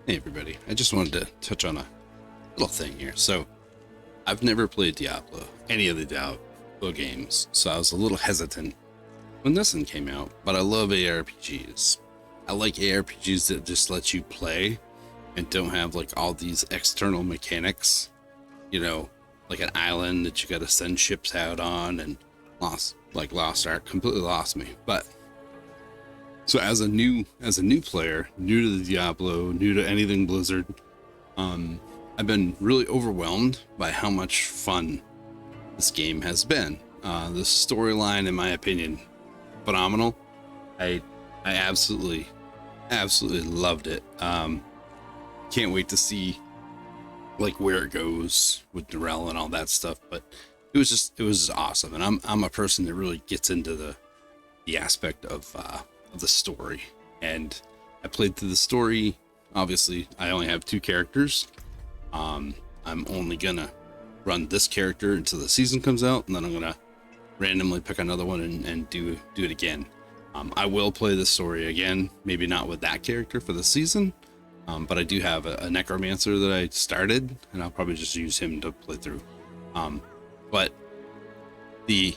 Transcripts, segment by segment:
Hey everybody, I just wanted to touch on a little thing here. So, I've never played Diablo, any of the Diablo games, so I was a little hesitant when this one came out, but I love ARPGs. I like ARPGs that just let you play and don't have like all these external mechanics, like an island that you gotta send ships out on and Lost Ark completely lost me. But so as a new player, new to the Diablo, new to anything Blizzard, I've been really overwhelmed by how much fun this game has been. The storyline, in my opinion, phenomenal. I absolutely loved it. Can't wait to see like where it goes with Darrell and all that stuff. But it was just awesome. And I'm a person that really gets into the aspect of the story. And I played through the story. Obviously, I only have two characters. I'm only gonna run this character until the season comes out, and then I'm gonna randomly pick another one and do it again. I will play the story again, maybe not with that character for the season, but I do have a necromancer that I started, and I'll probably just use him to play through. But the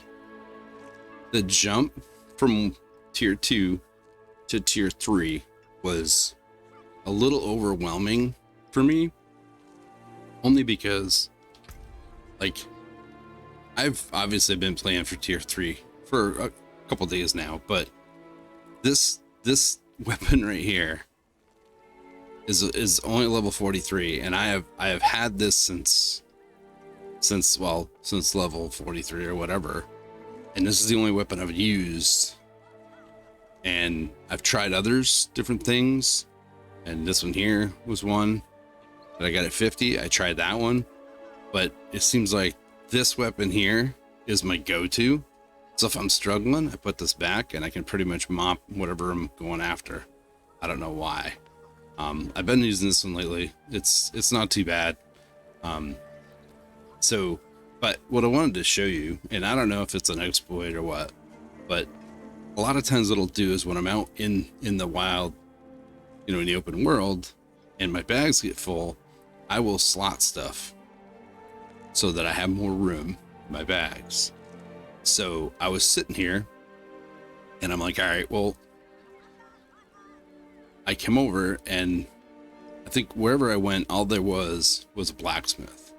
jump from tier 2 to tier 3 was a little overwhelming for me, only because like I've obviously been playing for tier 3 for a couple days now, but this weapon right here is only level 43, and I have had this since level 43 or whatever, and this is the only weapon I've used. And I've tried others, different things, and this one here was one that I got at 50. I tried that one, but it seems like this weapon here is my go-to. So if I'm struggling, I put this back and I can pretty much mop whatever I'm going after. I don't know why. I've been using this one lately. It's not too bad. But what I wanted to show you, and I don't know if it's an exploit or what, but a lot of times what I'll do is when I'm out in the wild, in the open world, and my bags get full, I will slot stuff so that I have more room in my bags. So I was sitting here and I'm like, all right, well, I came over and I think wherever I went, all there was a blacksmith.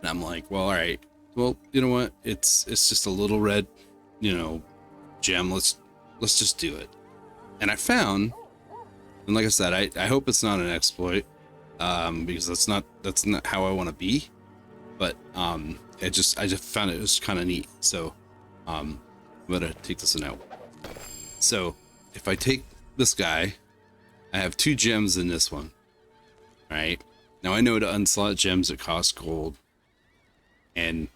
And I'm like, well, all right, well, you know what? It's just a little red, gem. Let's just do it. And I found, and like I said, I hope it's not an exploit, because that's not how I want to be. But I just found it was kind of neat. So I'm gonna take this one out. So if I take this guy, I have 2 gems in this one. All right. Now I know to unslot gems it costs gold, and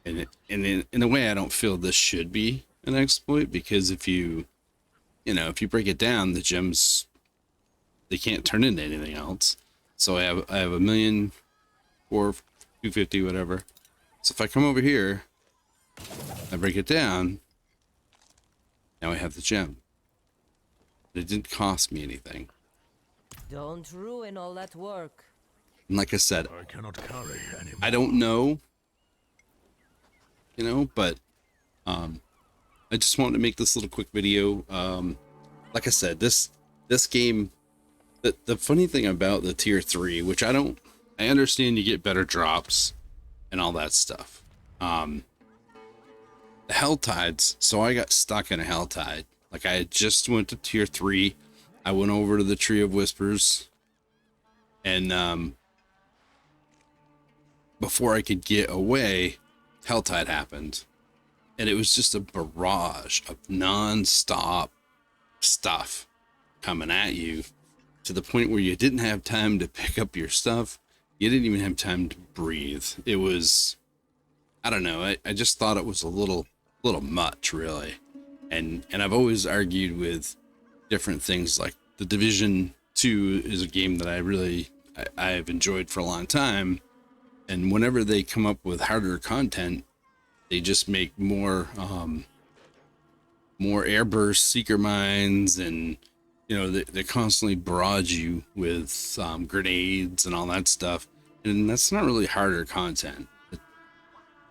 in a way I don't feel this should be an exploit, because if you break it down, the gems, they can't turn into anything else. So I have a million or 250, whatever. So if I come over here, I break it down, now I have the gem. It didn't cost me anything. Don't ruin all that work. And like I said, I cannot carry anymore. I don't know, but I just wanted to make this little quick video. Like I said, this game, the funny thing about the tier 3, which I understand you get better drops and all that stuff. The hell tides. So I got stuck in a hell tide. Like I had just went to tier 3. I went over to the Tree of Whispers, and before I could get away, hell tide happened. And it was just a barrage of non-stop stuff coming at you, to the point where you didn't have time to pick up your stuff. You didn't even have time to breathe. It was, I don't know. I just thought it was a little much, really. And I've always argued with different things, like the Division 2 is a game that I've enjoyed for a long time. And whenever they come up with harder content, they just make more airburst seeker mines and You know, they constantly barrage you with grenades and all that stuff, and that's not really harder content.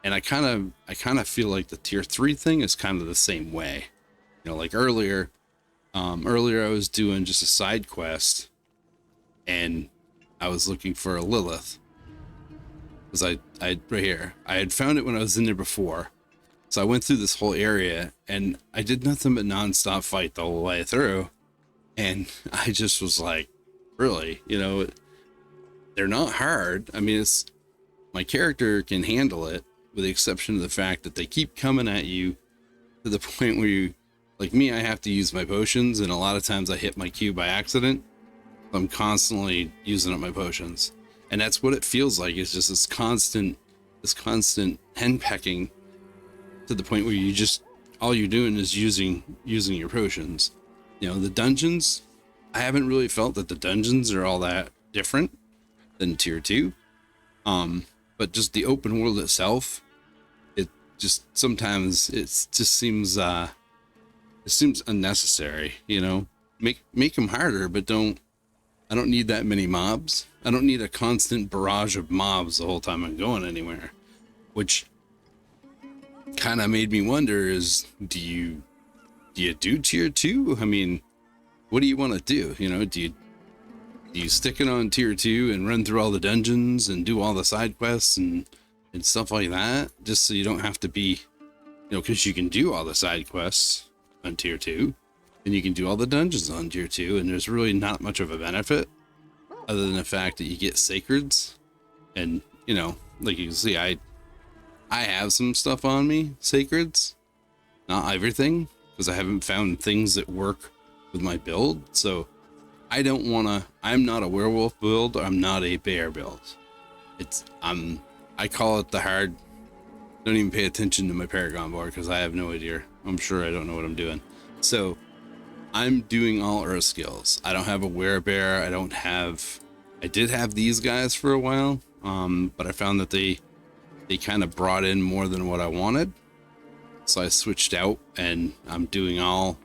And I kind of feel like the tier 3 thing is kind of the same way. You know, like earlier I was doing just a side quest, and I was looking for a Lilith, because I right here, I had found it when I was in there before. So I went through this whole area, and I did nothing but nonstop fight the whole way through. And I just was like, really, you know, they're not hard. I mean, it's, my character can handle it, with the exception of the fact that they keep coming at you to the point where you, like me, I have to use my potions, and a lot of times I hit my Q by accident. I'm constantly using up my potions, and that's what it feels like. It's just this constant henpecking, to the point where you just, all you're doing is using your potions. You know, the dungeons, I haven't really felt that the dungeons are all that different than tier 2. But just the open world itself, it just sometimes it seems unnecessary, you know. Make them harder, but I don't need that many mobs. I don't need a constant barrage of mobs the whole time I'm going anywhere, which kind of made me wonder is, do you do tier 2? I mean, what do you want to do? You know, do you stick it on tier 2 and run through all the dungeons and do all the side quests and stuff like that, just so you don't have to be, you know, because you can do all the side quests on tier 2, and you can do all the dungeons on tier 2, and there's really not much of a benefit other than the fact that you get sacreds. And, you know, like you can see, I have some stuff on me, sacreds, not everything, because I haven't found things that work with my build. So I don't want to, I'm not a werewolf build, I'm not a bear build. I call it the hard, don't even pay attention to my Paragon board, because I have no idea. I'm sure I don't know what I'm doing. So I'm doing all earth skills. I don't have a werebear. I did have these guys for a while, but I found that they kind of brought in more than what I wanted. So I switched out, and I'm doing all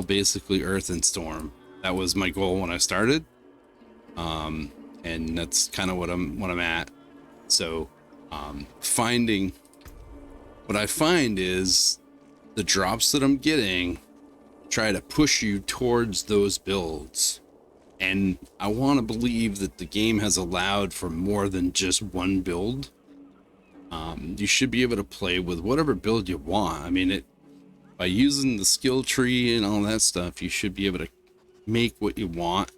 basically earth and storm. That was my goal when I started. And that's kind of what I'm at. So, what I find is the drops that I'm getting try to push you towards those builds. And I want to believe that the game has allowed for more than just one build. You should be able to play with whatever build you want. I mean, by using the skill tree and all that stuff, you should be able to make what you want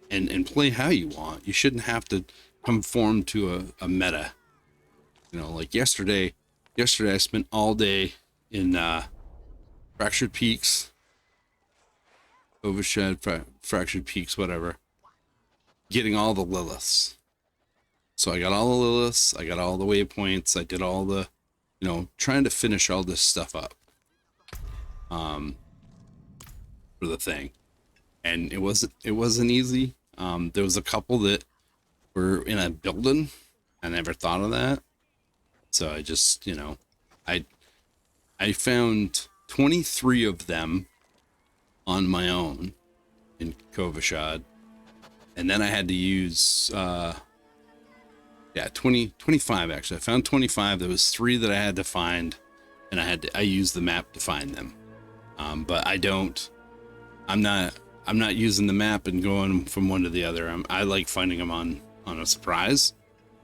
and play how you want. You shouldn't have to conform to a meta. You know, like yesterday I spent all day in Fractured Peaks, Overshed, Fractured Peaks, whatever, getting all the Liliths. So I got all the Liliths, I got all the waypoints, I did all the, you know, trying to finish all this stuff up for the thing. And it wasn't easy. There was a couple that were in a building. I never thought of that. So I just, you know, I found 23 of them on my own in Kovashad. And then I had to use 25 actually. I found 25. There was 3 that I had to find, and I used the map to find them. But I'm not using the map and going from one to the other. I like finding them on a surprise.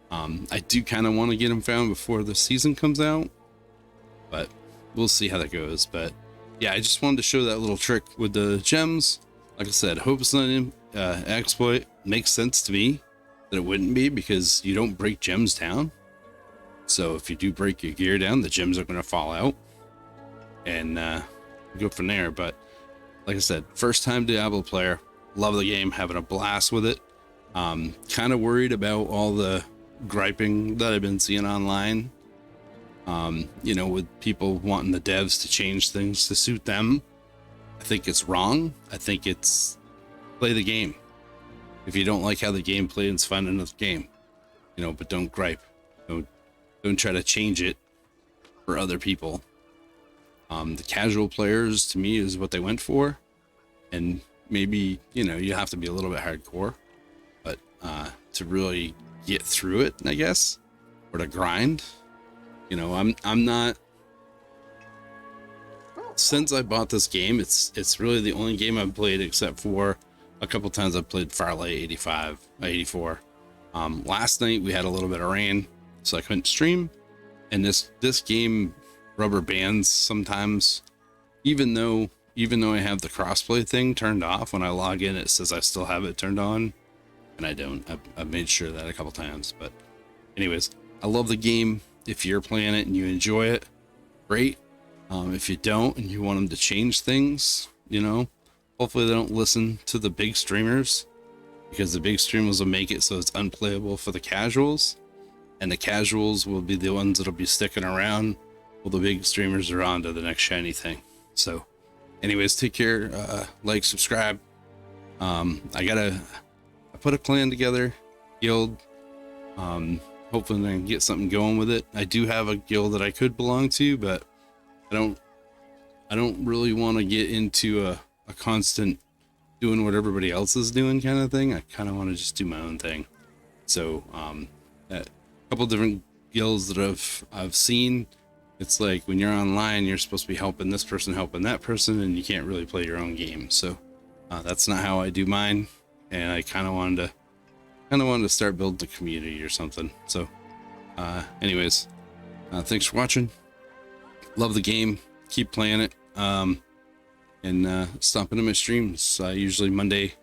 I do kind of want to get them found before the season comes out, but we'll see how that goes. But yeah, I just wanted to show that little trick with the gems. Like I said, hope it's not an exploit. Makes sense to me that it wouldn't be, because you don't break gems down. So if you do break your gear down, the gems are going to fall out, and go from there. But like I said, first time Diablo player, love the game, having a blast with it. Kind of worried about all the griping that I've been seeing online. You know, with people wanting the devs to change things to suit them. I think it's wrong. I think it's play the game. If you don't like how the game plays, find another game. You know, but don't gripe. Don't try to change it for other people. The casual players, to me, is what they went for. and maybe, you know, you have to be a little bit hardcore, but to really get through it, I guess, or to grind, you know, I'm not, since I bought this game, it's really the only game I've played, except for a couple times I've played Firelight 85, 84. Last night we had a little bit of rain, so I couldn't stream, and this game rubber bands sometimes, even though I have the crossplay thing turned off. When I log in, it says I still have it turned on, and I don't. I've made sure of that a couple times. But anyways, I love the game. If you're playing it and you enjoy it, great. If you don't and you want them to change things, you know, hopefully they don't listen to the big streamers, because the big streamers will make it so it's unplayable for the casuals, and the casuals will be the ones that'll be sticking around while the big streamers are on to the next shiny thing. So anyways, take care, like, subscribe. I put a clan together, guild. Hopefully I can get something going with it. I do have a guild that I could belong to, but I don't really want to get into a constant doing what everybody else is doing kind of thing. I kind of want to just do my own thing. So a couple different guilds that I've seen, it's like when you're online, you're supposed to be helping this person, helping that person, and you can't really play your own game. So that's not how I do mine, and I kind of wanted to start building a community or something. So anyways, thanks for watching. Love the game, keep playing it, and stop into my streams usually Monday,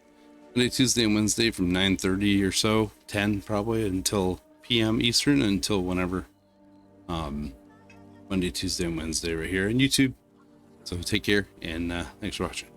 Tuesday, and Wednesday from 9:30 or so, 10 probably, until PM Eastern, until whenever. Monday, Tuesday, and Wednesday right here on YouTube. So take care, and thanks for watching.